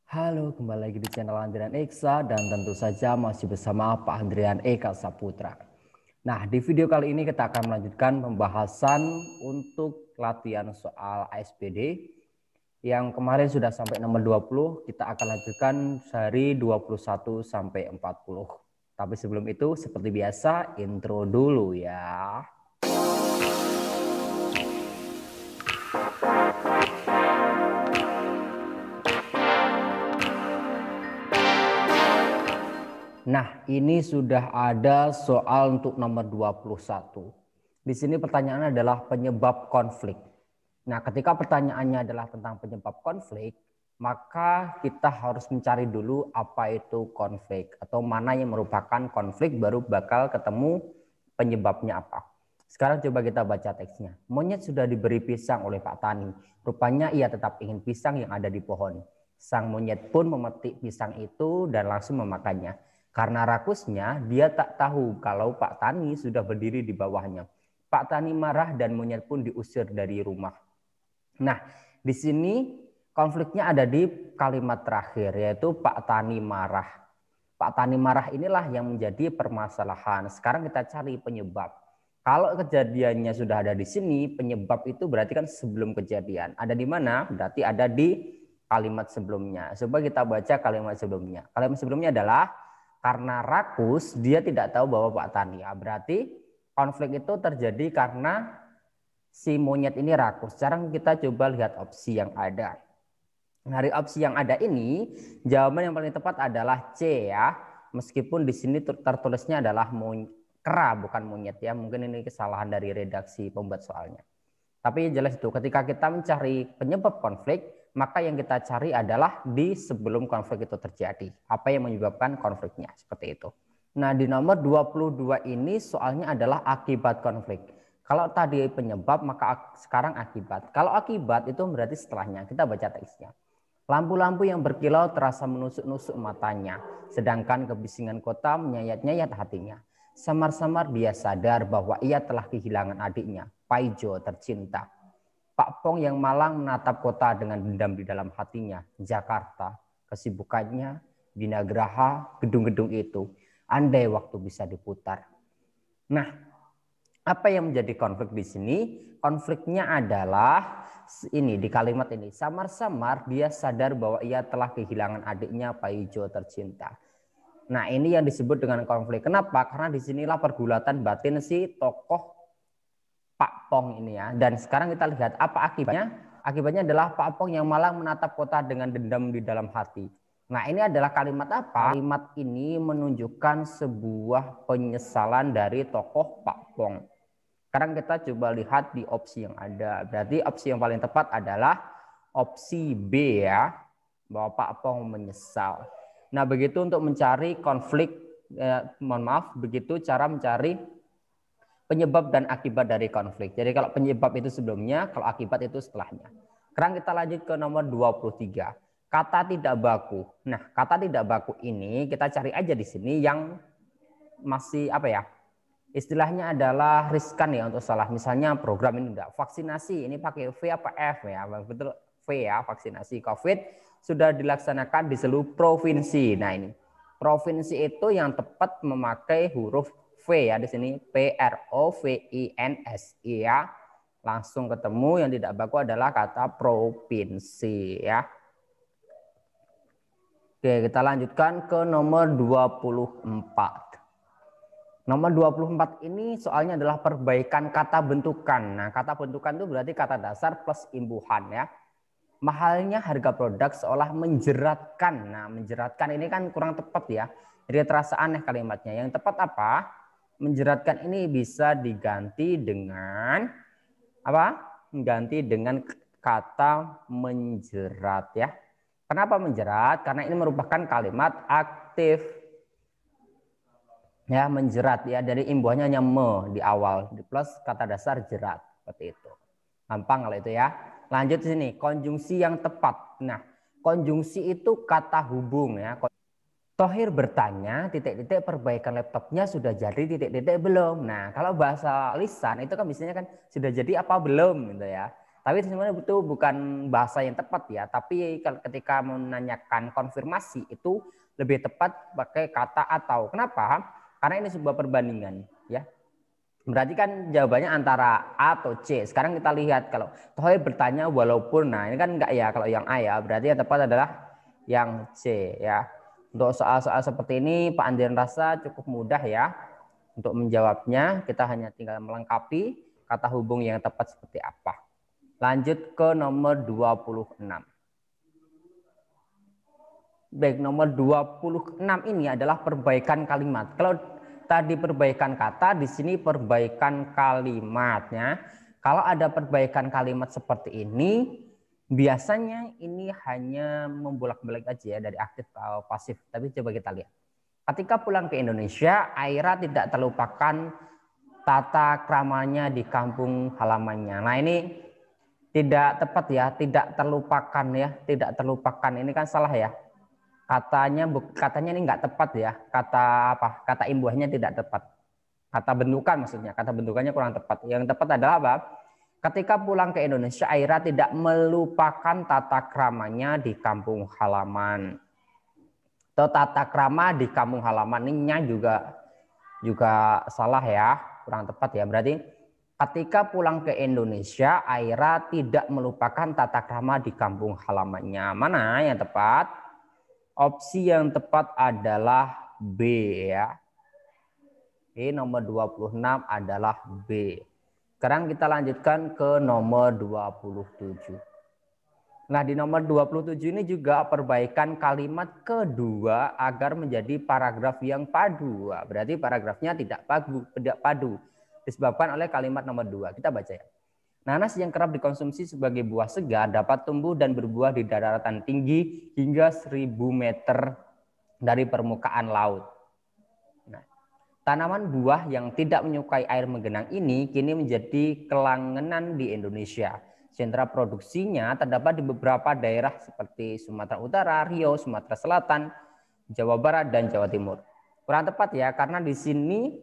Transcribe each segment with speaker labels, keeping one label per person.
Speaker 1: Halo, kembali lagi di channel Andrian Eksa dan tentu saja masih bersama Pak Andrian Eka Saputra. Nah, di video kali ini kita akan melanjutkan pembahasan untuk latihan soal ASPD yang kemarin sudah sampai nomor 20, kita akan lanjutkan dari 21 sampai 40. Tapi sebelum itu seperti biasa intro dulu ya. Nah, ini sudah ada soal untuk nomor 21. Di sini pertanyaannya adalah penyebab konflik. Nah, ketika pertanyaannya adalah tentang penyebab konflik, maka kita harus mencari dulu apa itu konflik atau mana yang merupakan konflik, baru bakal ketemu penyebabnya apa. Sekarang coba kita baca teksnya. Monyet sudah diberi pisang oleh Pak Tani. Rupanya ia tetap ingin pisang yang ada di pohon. Sang monyet pun memetik pisang itu dan langsung memakannya. Karena rakusnya, dia tak tahu kalau Pak Tani sudah berdiri di bawahnya. Pak Tani marah dan monyet pun diusir dari rumah. Nah, di sini konfliknya ada di kalimat terakhir, yaitu Pak Tani marah. Pak Tani marah inilah yang menjadi permasalahan. Sekarang kita cari penyebab. Kalau kejadiannya sudah ada di sini, penyebab itu berarti kan sebelum kejadian. Ada di mana? Berarti ada di kalimat sebelumnya. Coba kita baca kalimat sebelumnya. Kalimat sebelumnya adalah karena rakus, dia tidak tahu bahwa Pak Tani. Ya, berarti konflik itu terjadi karena si monyet ini rakus. Sekarang kita coba lihat opsi yang ada. Dari opsi yang ada ini, jawaban yang paling tepat adalah C ya. Meskipun di sini tertulisnya adalah kera bukan monyet ya. Mungkin ini kesalahan dari redaksi pembuat soalnya. Tapi jelas itu ketika kita mencari penyebab konflik, maka yang kita cari adalah di sebelum konflik itu terjadi. Apa yang menyebabkan konfliknya, seperti itu. Nah, di nomor 22 ini soalnya adalah akibat konflik. Kalau tadi penyebab, maka sekarang akibat. Kalau akibat itu berarti setelahnya. Kita baca teksnya. Lampu-lampu yang berkilau terasa menusuk-nusuk matanya, sedangkan kebisingan kota menyayat-nyayat hatinya. Samar-samar dia sadar bahwa ia telah kehilangan adiknya, Paijo tercinta. Pak Pong yang malang menatap kota dengan dendam di dalam hatinya. Jakarta, kesibukannya, Binagraha, gedung-gedung itu. Andai waktu bisa diputar. Nah, apa yang menjadi konflik di sini? Konfliknya adalah ini di kalimat ini. Samar-samar dia sadar bahwa ia telah kehilangan adiknya Paijo tercinta. Nah, ini yang disebut dengan konflik. Kenapa? Karena disinilah pergulatan batin si tokoh Pak Pong ini ya. Dan sekarang kita lihat apa akibatnya. Akibatnya adalah Pak Pong yang malah menatap kota dengan dendam di dalam hati. Nah, ini adalah kalimat apa? Kalimat ini menunjukkan sebuah penyesalan dari tokoh Pak Pong. Sekarang kita coba lihat di opsi yang ada. Berarti opsi yang paling tepat adalah opsi B ya. Bahwa Pak Pong menyesal. Nah, begitu untuk mencari konflik, mohon maaf, begitu cara mencari penyebab dan akibat dari konflik. Jadi kalau penyebab itu sebelumnya, kalau akibat itu setelahnya. Sekarang kita lanjut ke nomor 23. Kata tidak baku. Nah, kata tidak baku ini kita cari aja di sini yang masih apa ya? Istilahnya adalah riskan ya untuk salah. Misalnya program ini enggak vaksinasi, ini pakai V apa F ya? Betul V ya, vaksinasi COVID sudah dilaksanakan di seluruh provinsi. Nah, ini provinsi itu yang tepat memakai huruf V ya di sini PROVINSI ya. Langsung ketemu. Yang tidak baku adalah kata provinsi ya. Oke, kita lanjutkan ke nomor 24. Nomor 24 ini soalnya adalah perbaikan kata bentukan. Nah, kata bentukan itu berarti kata dasar plus imbuhan ya. Mahalnya harga produk seolah menjeratkan. Nah, menjeratkan ini kan kurang tepat ya. Jadi terasa aneh kalimatnya. Yang tepat apa? Menjeratkan ini bisa diganti dengan apa? Ganti dengan kata menjerat ya. Kenapa menjerat? Karena ini merupakan kalimat aktif. Ya, menjerat ya, dari imbuhannya hanya me di awal, di plus kata dasar jerat, seperti itu. Gampang kalau itu ya. Lanjut sini, konjungsi yang tepat. Nah, konjungsi itu kata hubung ya. Tohir bertanya, titik-titik perbaikan laptopnya sudah jadi titik-titik belum. Nah, kalau bahasa lisan itu kan biasanya kan sudah jadi apa belum gitu ya. Tapi sebenarnya itu bukan bahasa yang tepat ya. Tapi ketika menanyakan konfirmasi itu lebih tepat pakai kata atau. Kenapa? Karena ini sebuah perbandingan ya. Berarti kan jawabannya antara A atau C. Sekarang kita lihat kalau Tohir bertanya walaupun, nah ini kan enggak ya kalau yang A ya. Berarti yang tepat adalah yang C ya. Untuk soal-soal seperti ini Pak Andiran rasa cukup mudah ya. Untuk menjawabnya kita hanya tinggal melengkapi kata hubung yang tepat seperti apa. Lanjut ke nomor 26. Baik, nomor 26 ini adalah perbaikan kalimat. Kalau tadi perbaikan kata, di sini perbaikan kalimatnya. Kalau ada perbaikan kalimat seperti ini, biasanya ini hanya membolak-balik aja ya dari aktif ke pasif. Tapi coba kita lihat. Ketika pulang ke Indonesia, Aira tidak terlupakan tata kramanya di kampung halamannya. Nah ini tidak tepat ya, tidak terlupakan ya, tidak terlupakan. Ini kan salah ya. Katanya ini enggak tepat ya. Kata apa? Kata imbuhnya tidak tepat. Kata bentukan maksudnya, kata bentukannya kurang tepat. Yang tepat adalah apa? Ketika pulang ke Indonesia, Aira tidak melupakan tata kramanya di kampung halaman. Atau tata krama di kampung halaman ini juga salah ya, kurang tepat ya. Berarti ketika pulang ke Indonesia, Aira tidak melupakan tata krama di kampung halamannya. Mana yang tepat? Opsi yang tepat adalah B ya. Oke, nomor 26 adalah B. Sekarang kita lanjutkan ke nomor 27. Nah, di nomor 27 ini juga perbaikan kalimat kedua agar menjadi paragraf yang padu. Berarti paragrafnya tidak padu. Disebabkan oleh kalimat nomor 2. Kita baca ya. Nanas yang kerap dikonsumsi sebagai buah segar dapat tumbuh dan berbuah di daratan tinggi hingga 1000 meter dari permukaan laut. Nah, tanaman buah yang tidak menyukai air menggenang ini kini menjadi kelangenan di Indonesia. Sentra produksinya terdapat di beberapa daerah seperti Sumatera Utara, Riau, Sumatera Selatan, Jawa Barat, dan Jawa Timur. Kurang tepat ya, karena di sini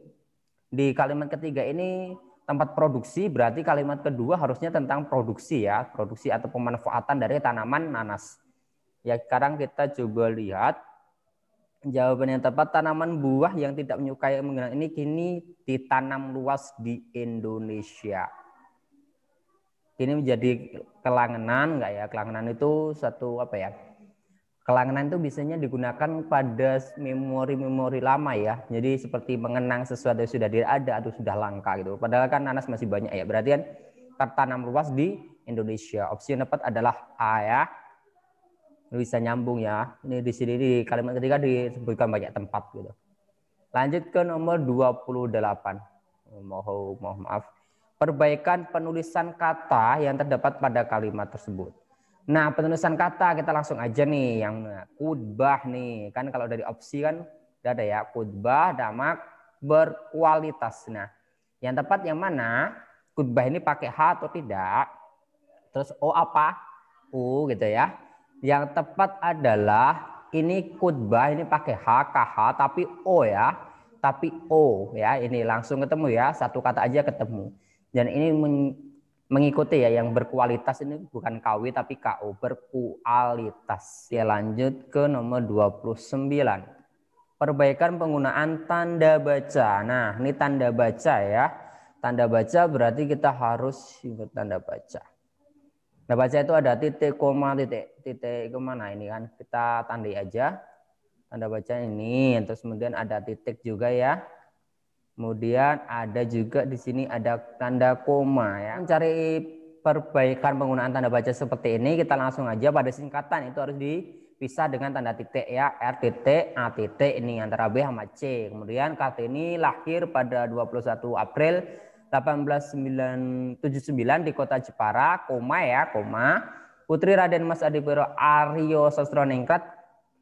Speaker 1: di kalimat ketiga ini tempat produksi, berarti kalimat kedua harusnya tentang produksi ya, produksi atau pemanfaatan dari tanaman nanas. Ya, sekarang kita coba lihat jawaban yang tepat. Tanaman buah yang tidak menyukai menggenang ini kini ditanam luas di Indonesia. Ini menjadi kelangenan, enggak ya? Kelangenan itu satu apa ya? Kelangenan itu biasanya digunakan pada memori-memori lama ya. Jadi seperti mengenang sesuatu yang sudah tidak ada atau sudah langka gitu. Padahal kan nanas masih banyak ya. Berarti kan tertanam luas di Indonesia. Opsi yang tepat adalah A ya. Bisa nyambung ya. Ini di sini di kalimat ketiga disebutkan banyak tempat gitu. Lanjut ke nomor 28. Mohon maaf. Perbaikan penulisan kata yang terdapat pada kalimat tersebut. Nah, penulisan kata kita langsung aja nih yang khutbah nih. Kan kalau dari opsi kan udah ada ya, khutbah damak berkualitas. Nah, yang tepat yang mana? Khutbah ini pakai H atau tidak? Terus O apa? U gitu ya. Yang tepat adalah ini khutbah ini pakai H, KH tapi O ya. Tapi O ya, ini langsung ketemu ya, satu kata aja ketemu. Dan ini mengikuti ya yang berkualitas ini bukan KW tapi KO, berkualitas. Ya, lanjut ke nomor 29. Perbaikan penggunaan tanda baca. Nah, ini tanda baca ya. Tanda baca berarti kita harus ingat tanda baca. Tanda baca itu ada titik, koma, titik kemana ini kan. Kita tandai aja. Tanda baca ini, terus kemudian ada titik juga ya. Kemudian ada juga di sini ada tanda koma ya. Mencari perbaikan penggunaan tanda baca seperti ini, kita langsung aja pada singkatan itu harus dipisah dengan tanda titik ya. R titik, A titik ini antara B sama C. Kemudian Kartini lahir pada 21 April 1879 di kota Jepara, koma ya, koma. Putri Raden Mas Adipiro Aryo Sastroningrat,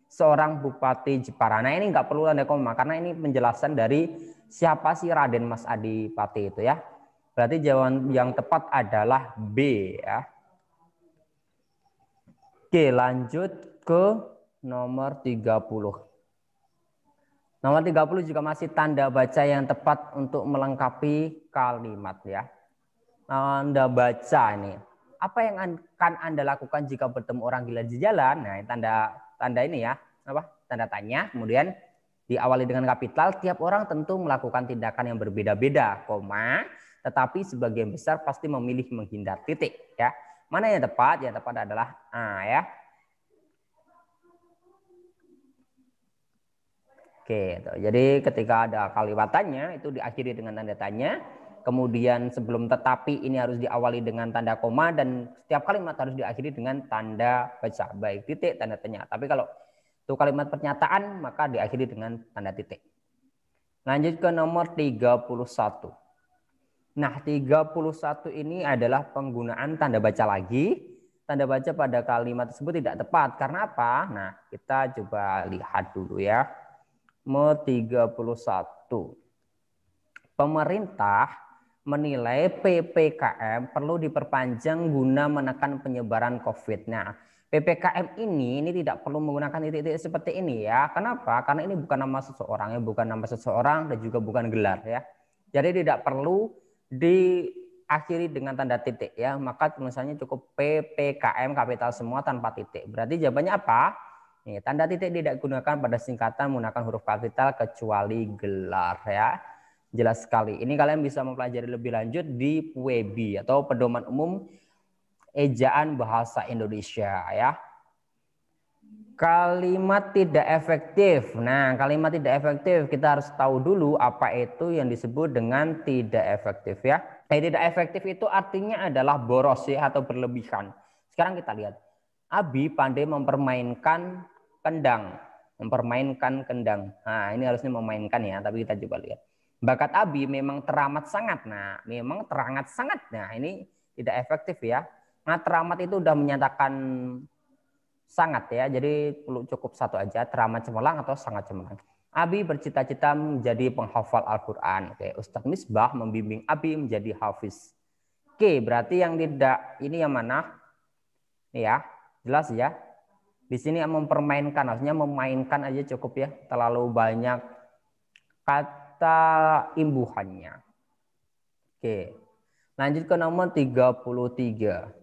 Speaker 1: seorang bupati Jepara. Nah, ini nggak perlu tanda koma karena ini penjelasan dari siapa sih Raden Mas Adipati itu ya. Berarti jawaban yang tepat adalah B ya. Oke, lanjut ke nomor 30. Nomor 30 juga masih tanda baca yang tepat untuk melengkapi kalimat ya. Tanda baca ini. Apa yang akan Anda lakukan jika bertemu orang gila di jalan? Nah, tanda ini ya, apa? Tanda tanya. Kemudian diawali dengan kapital, tiap orang tentu melakukan tindakan yang berbeda-beda, koma, tetapi sebagian besar pasti memilih menghindar, titik ya. Mana yang tepat? Yang tepat adalah A ya. Oke, jadi ketika ada kalimat tanya itu diakhiri dengan tanda tanya. Kemudian sebelum tetapi ini harus diawali dengan tanda koma dan setiap kalimat harus diakhiri dengan tanda baca, baik titik, tanda tanya. Tapi kalau itu kalimat pernyataan maka diakhiri dengan tanda titik. Lanjut ke nomor 31. Nah, 31 ini adalah penggunaan tanda baca lagi. Tanda baca pada kalimat tersebut tidak tepat. Karena apa? Nah, kita coba lihat dulu ya. Nomor 31. Pemerintah menilai PPKM perlu diperpanjang guna menekan penyebaran COVID. Nah, PPKM ini tidak perlu menggunakan titik-titik seperti ini ya. Kenapa? Karena ini bukan nama seseorang ya, bukan nama seseorang dan juga bukan gelar ya. Jadi tidak perlu diakhiri dengan tanda titik ya. Maka tulisannya cukup PPKM kapital semua tanpa titik. Berarti jawabannya apa? Nih, tanda titik tidak digunakan pada singkatan menggunakan huruf kapital kecuali gelar ya. Jelas sekali. Ini kalian bisa mempelajari lebih lanjut di PUEBI atau Pedoman Umum Ejaan Bahasa Indonesia ya. Kalimat tidak efektif. Nah, kalimat tidak efektif kita harus tahu dulu apa itu yang disebut dengan tidak efektif ya. Tidak efektif itu artinya adalah boros ya atau berlebihan. Sekarang kita lihat. Abi pandai mempermainkan kendang. Mempermainkan kendang. Nah, ini harusnya memainkan ya, tapi kita coba lihat. Bakat Abi memang teramat sangat. Nah, memang teramat sangat. Nah, ini tidak efektif ya. Nah, teramat itu udah menyatakan sangat ya. Jadi cukup satu aja, teramat cemerlang atau sangat cemerlang. Abi bercita-cita menjadi penghafal Al-Quran. Oke, Ustadz Misbah membimbing Abi menjadi hafiz. Oke, berarti yang tidak ini yang mana? Nih ya, jelas ya. Di sini mempermainkan, harusnya memainkan aja cukup ya. Terlalu banyak kata imbuhannya. Oke. Lanjut ke nomor 33.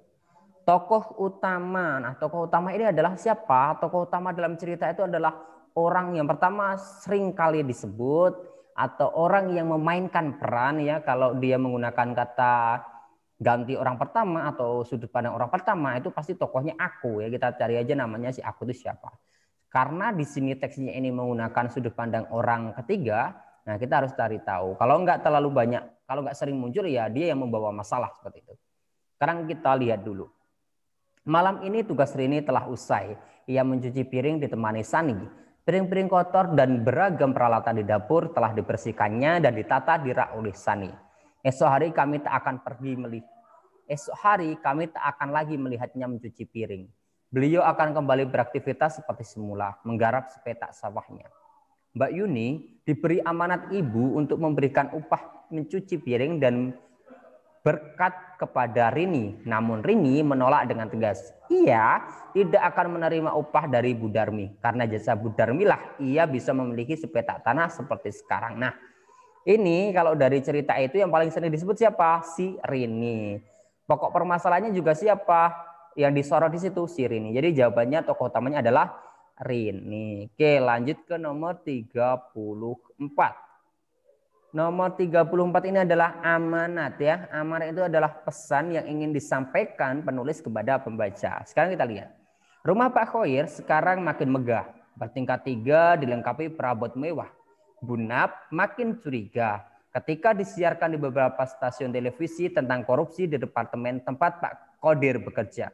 Speaker 1: Tokoh utama. Nah, tokoh utama ini adalah siapa? Tokoh utama dalam cerita itu adalah orang yang pertama sering kali disebut atau orang yang memainkan peran ya. Kalau dia menggunakan kata ganti orang pertama atau sudut pandang orang pertama itu pasti tokohnya aku ya. Kita cari aja namanya si aku itu siapa. Karena di sini teksnya ini menggunakan sudut pandang orang ketiga, nah kita harus cari tahu. Kalau nggak terlalu banyak, kalau nggak sering muncul ya dia yang membawa masalah seperti itu. Sekarang kita lihat dulu. Malam ini tugas Rini telah usai. Ia mencuci piring ditemani Sani. Piring-piring kotor dan beragam peralatan di dapur telah dibersihkannya dan ditata di rak oleh Sani. Esok hari kami tak akan lagi melihatnya mencuci piring. Beliau akan kembali beraktivitas seperti semula, menggarap sepetak sawahnya. Mbak Yuni diberi amanat ibu untuk memberikan upah mencuci piring dan berkat kepada Rini. Namun Rini menolak dengan tegas. Ia tidak akan menerima upah dari Bu Darmi. Karena jasa Bu Darmi lah ia bisa memiliki sepetak tanah seperti sekarang. Nah, ini kalau dari cerita itu yang paling sering disebut siapa? Si Rini. Pokok permasalahannya juga siapa? Yang disorot di situ si Rini. Jadi jawabannya tokoh utamanya adalah Rini. Oke, lanjut ke nomor 34. Nomor 34 ini adalah amanat ya. Amanat itu adalah pesan yang ingin disampaikan penulis kepada pembaca. Sekarang kita lihat. Rumah Pak Khoir sekarang makin megah. Bertingkat 3 dilengkapi perabot mewah. Bunap makin curiga ketika disiarkan di beberapa stasiun televisi tentang korupsi di departemen tempat Pak Qodir bekerja.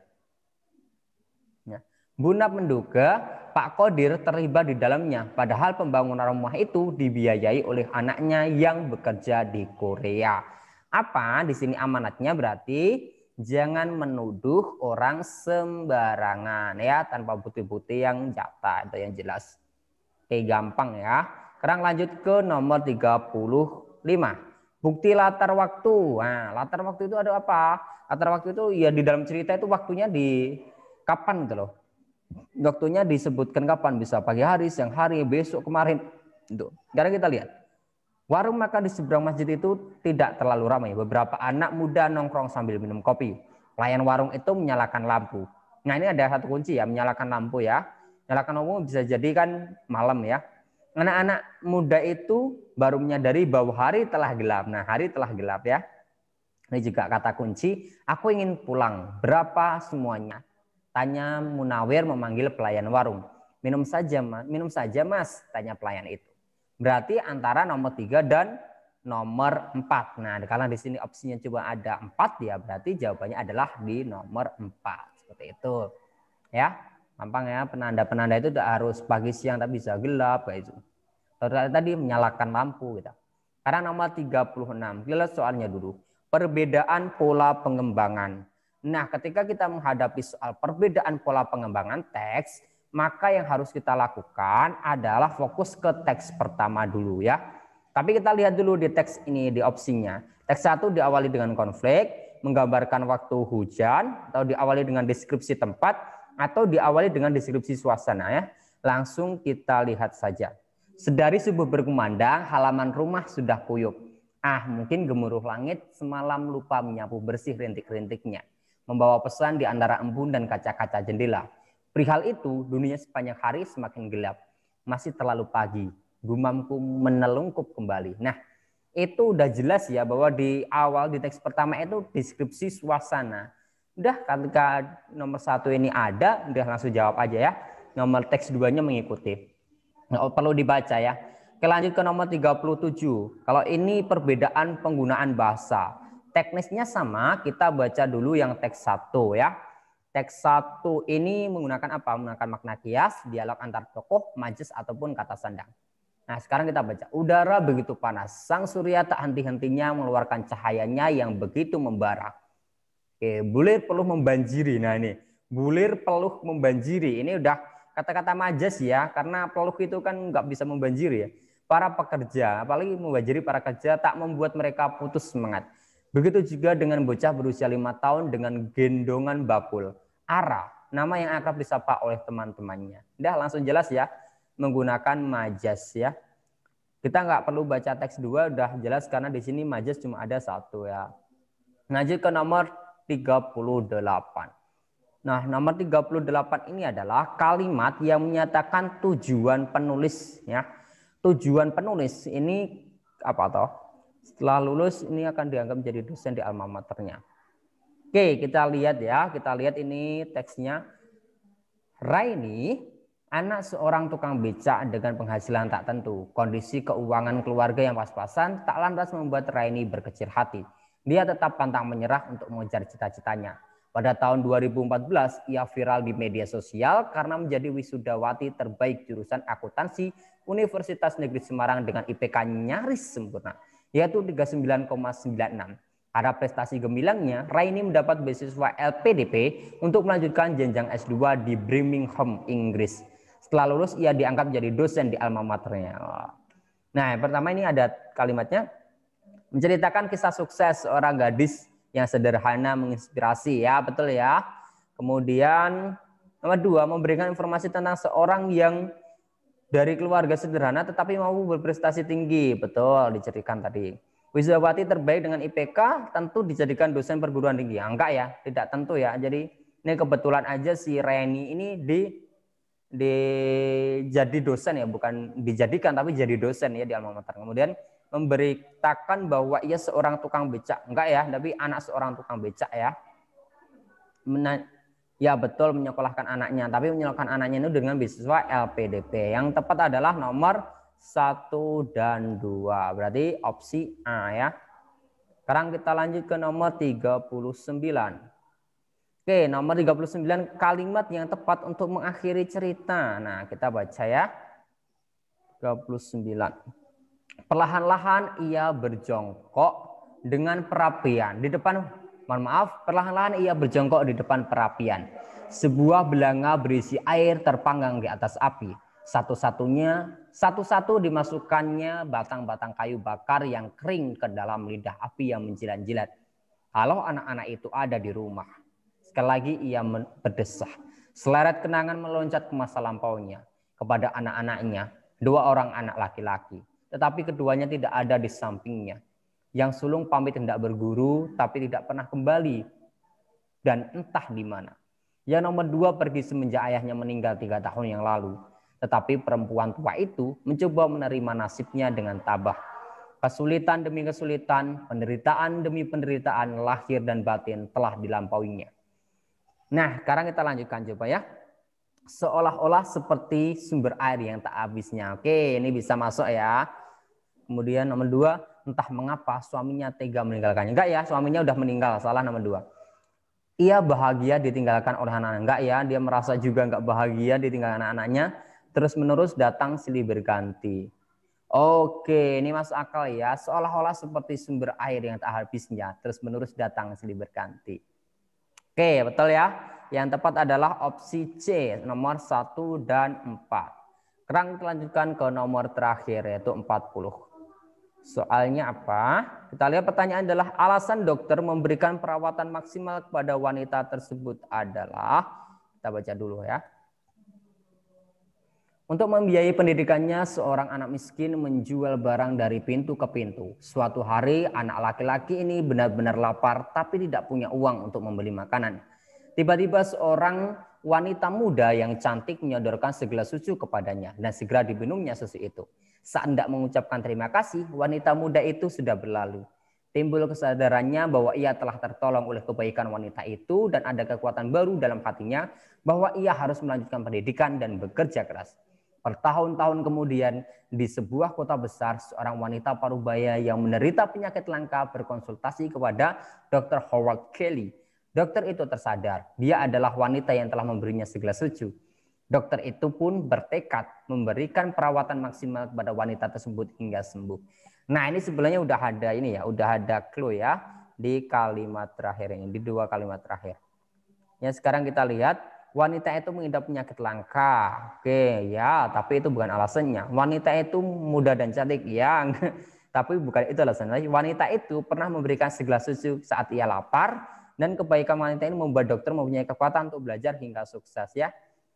Speaker 1: Bunap menduga Pak Qodir terlibat di dalamnya, padahal pembangunan rumah itu dibiayai oleh anaknya yang bekerja di Korea. Apa di sini amanatnya? Berarti jangan menuduh orang sembarangan ya, tanpa bukti-bukti yang nyata atau yang jelas. Oke, gampang ya. Sekarang lanjut ke nomor 35. Bukti latar waktu. Nah, latar waktu itu ada apa? Latar waktu itu ya di dalam cerita itu waktunya di kapan gitu loh. Waktunya disebutkan kapan, bisa pagi hari, siang hari, besok, kemarin. Itu. Sekarang kita lihat. Warung makan di seberang masjid itu tidak terlalu ramai. Beberapa anak muda nongkrong sambil minum kopi. Pelayan warung itu menyalakan lampu. Nah ini ada satu kunci ya, menyalakan lampu ya. Menyalakan lampu bisa jadi kan malam ya. Anak-anak muda itu baru menyadari bahwa hari telah gelap. Nah hari telah gelap ya. Ini juga kata kunci. Aku ingin pulang. Berapa semuanya? Tanya Munawir memanggil pelayan warung. Minum saja mas, tanya pelayan itu. Berarti antara nomor 3 dan nomor 4. Nah, karena di sini opsinya cuma ada 4 ya, berarti jawabannya adalah di nomor 4. Seperti itu. Ya, gampang ya. Penanda-penanda itu tidak harus pagi siang tapi bisa gelap kayak itu. Tadi menyalakan lampu gitu. Sekarang nomor 36. Kita lihat soalnya dulu. Perbedaan pola pengembangan. Nah, ketika kita menghadapi soal perbedaan pola pengembangan teks, maka yang harus kita lakukan adalah fokus ke teks pertama dulu ya. Tapi kita lihat dulu di teks ini di opsinya. Teks 1 diawali dengan konflik, menggambarkan waktu hujan, atau diawali dengan deskripsi tempat, atau diawali dengan deskripsi suasana ya. Langsung kita lihat saja. Sedari subuh berkumandang, halaman rumah sudah kuyup. Mungkin gemuruh langit semalam lupa menyapu bersih rintik-rintiknya. Membawa pesan di antara embun dan kaca-kaca jendela. Perihal itu, dunia sepanjang hari semakin gelap. Masih terlalu pagi. Gumamku menelungkup kembali. Nah, itu udah jelas ya bahwa di awal di teks pertama itu deskripsi suasana. Udah ketika nomor 1 ini ada, udah langsung jawab aja ya. Nomor teks 2-nya mengikuti. Nggak perlu dibaca ya. Oke, lanjut ke nomor 37. Kalau ini perbedaan penggunaan bahasa. Teknisnya sama, kita baca dulu yang teks 1 ya. Teks 1 ini menggunakan apa? Menggunakan makna kias, dialog antar tokoh, majas ataupun kata sandang. Nah, sekarang kita baca. Udara begitu panas, sang surya tak henti-hentinya mengeluarkan cahayanya yang begitu membara. Oke, bulir peluh membanjiri. Nah ini, bulir peluh membanjiri. Ini udah kata-kata majas ya, karena peluh itu kan nggak bisa membanjiri ya. Para pekerja, apalagi membanjiri para kerja, tak membuat mereka putus semangat. Begitu juga dengan bocah berusia 5 tahun dengan gendongan bakul. Ara, nama yang akrab disapa oleh teman-temannya. Udah langsung jelas ya, menggunakan majas ya. Kita nggak perlu baca teks 2, udah jelas karena di sini majas cuma ada 1 ya. Lanjut ke nomor 38. Nah, nomor 38 ini adalah kalimat yang menyatakan tujuan penulis ya. Tujuan penulis ini apa toh? Setelah lulus ini akan dianggap menjadi dosen di alma maternya. Oke, kita lihat ya. Kita lihat ini teksnya. Raini, anak seorang tukang becak dengan penghasilan tak tentu. Kondisi keuangan keluarga yang pas-pasan tak lantas membuat Raini berkecil hati. Dia tetap pantang menyerah untuk mengejar cita-citanya. Pada tahun 2014, ia viral di media sosial karena menjadi wisudawati terbaik jurusan akuntansi Universitas Negeri Semarang dengan IPK nyaris sempurna, yaitu 39,96. Pada prestasi gemilangnya, Raini mendapat beasiswa LPDP untuk melanjutkan jenjang S2 di Birmingham, Inggris. Setelah lulus, ia diangkat menjadi dosen di alma maternya. Nah, yang pertama ini ada kalimatnya, menceritakan kisah sukses seorang gadis yang sederhana menginspirasi. Ya, betul ya. Kemudian, nomor 2, memberikan informasi tentang seorang yang dari keluarga sederhana tetapi mampu berprestasi tinggi. Betul, diceritakan tadi. Wisudawati terbaik dengan IPK tentu dijadikan dosen perguruan tinggi. Enggak ya, tidak tentu ya. Jadi ini kebetulan aja si Reni ini jadi dosen ya, bukan dijadikan tapi jadi dosen ya di alma mater. Kemudian memberitakan bahwa ia seorang tukang becak. Enggak ya, tapi anak seorang tukang becak ya. Ya betul, menyekolahkan anaknya, tapi menyekolahkan anaknya itu dengan beasiswa LPDP. Yang tepat adalah nomor 1 dan 2. Berarti opsi A ya. Sekarang kita lanjut ke nomor 39. Oke, nomor 39, kalimat yang tepat untuk mengakhiri cerita. Nah, kita baca ya. 39. Perlahan-lahan ia berjongkok dengan perapian di depan, perlahan-lahan ia berjongkok di depan perapian. Sebuah belanga berisi air terpanggang di atas api. Satu-satu dimasukkannya batang-batang kayu bakar yang kering ke dalam lidah api yang menjilat-jilat. Kalau anak-anak itu ada di rumah. Sekali lagi ia berdesah. Seleret kenangan meloncat ke masa lampaunya. Kepada anak-anaknya, 2 orang anak laki-laki. Tetapi keduanya tidak ada di sampingnya. Yang sulung pamit hendak berguru, tapi tidak pernah kembali. dan entah di mana. Yang nomor 2 pergi semenjak ayahnya meninggal 3 tahun yang lalu. Tetapi perempuan tua itu mencoba menerima nasibnya dengan tabah. Kesulitan demi kesulitan, penderitaan demi penderitaan, lahir dan batin telah dilampauinya. Nah, sekarang kita lanjutkan coba ya. Seolah-olah seperti sumber air yang tak habisnya. Oke, ini bisa masuk ya. Kemudian nomor 2, entah mengapa suaminya tega meninggalkannya. Enggak ya, suaminya udah meninggal, salah nomor 2. Ia bahagia ditinggalkan oleh anak-anak. Enggak ya, dia merasa juga enggak bahagia ditinggalkan anak-anaknya. Terus-menerus datang silih berganti. Oke, ini masuk akal ya. Seolah-olah seperti sumber air yang tak habisnya. Terus-menerus datang silih berganti. Oke, betul ya. Yang tepat adalah opsi C, nomor 1 dan 4. Sekarang kita lanjutkan ke nomor terakhir, yaitu 40. Soalnya apa? Kita lihat pertanyaan adalah alasan dokter memberikan perawatan maksimal kepada wanita tersebut adalah, kita baca dulu ya. Untuk membiayai pendidikannya, seorang anak miskin menjual barang dari pintu ke pintu. Suatu hari anak laki-laki ini benar-benar lapar tapi tidak punya uang untuk membeli makanan. Tiba-tiba seorang wanita muda yang cantik menyodorkan segelas susu kepadanya dan segera diminumnya susu itu. Saat hendak mengucapkan terima kasih, wanita muda itu sudah berlalu. Timbul kesadarannya bahwa ia telah tertolong oleh kebaikan wanita itu dan ada kekuatan baru dalam hatinya bahwa ia harus melanjutkan pendidikan dan bekerja keras. Bertahun-tahun kemudian, di sebuah kota besar, seorang wanita parubaya yang menderita penyakit langka berkonsultasi kepada Dr. Howard Kelly. Dokter itu tersadar, dia adalah wanita yang telah memberinya segelas susu. Dokter itu pun bertekad memberikan perawatan maksimal kepada wanita tersebut hingga sembuh. Nah, ini sebenarnya udah ada ini ya, udah ada clue ya di kalimat terakhir ini, di 2 kalimat terakhir. Ya, sekarang kita lihat. Wanita itu mengidap penyakit langka. Oke, ya, tapi itu bukan alasannya. Wanita itu muda dan cantik, ya. Tapi bukan itu alasannya. Wanita itu pernah memberikan segelas susu saat ia lapar dan kebaikan wanita ini membuat dokter mempunyai kekuatan untuk belajar hingga sukses ya.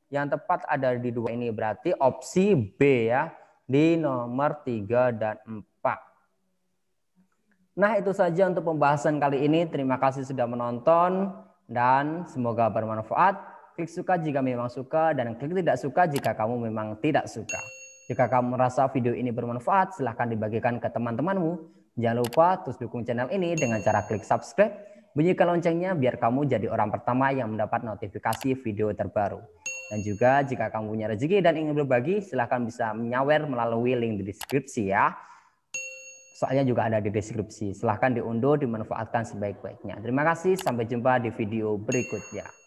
Speaker 1: Yang tepat ada di 2 ini berarti opsi B ya, di nomor 3 dan 4. Nah, itu saja untuk pembahasan kali ini. Terima kasih sudah menonton dan semoga bermanfaat. Klik suka jika memang suka dan klik tidak suka jika kamu memang tidak suka. Jika kamu merasa video ini bermanfaat, silahkan dibagikan ke teman-temanmu. Jangan lupa terus dukung channel ini dengan cara klik subscribe, bunyikan loncengnya biar kamu jadi orang pertama yang mendapat notifikasi video terbaru. Dan juga jika kamu punya rezeki dan ingin berbagi, silahkan bisa menyawer melalui link di deskripsi ya. Soalnya juga ada di deskripsi. Silahkan diunduh, dimanfaatkan sebaik-baiknya. Terima kasih, sampai jumpa di video berikutnya.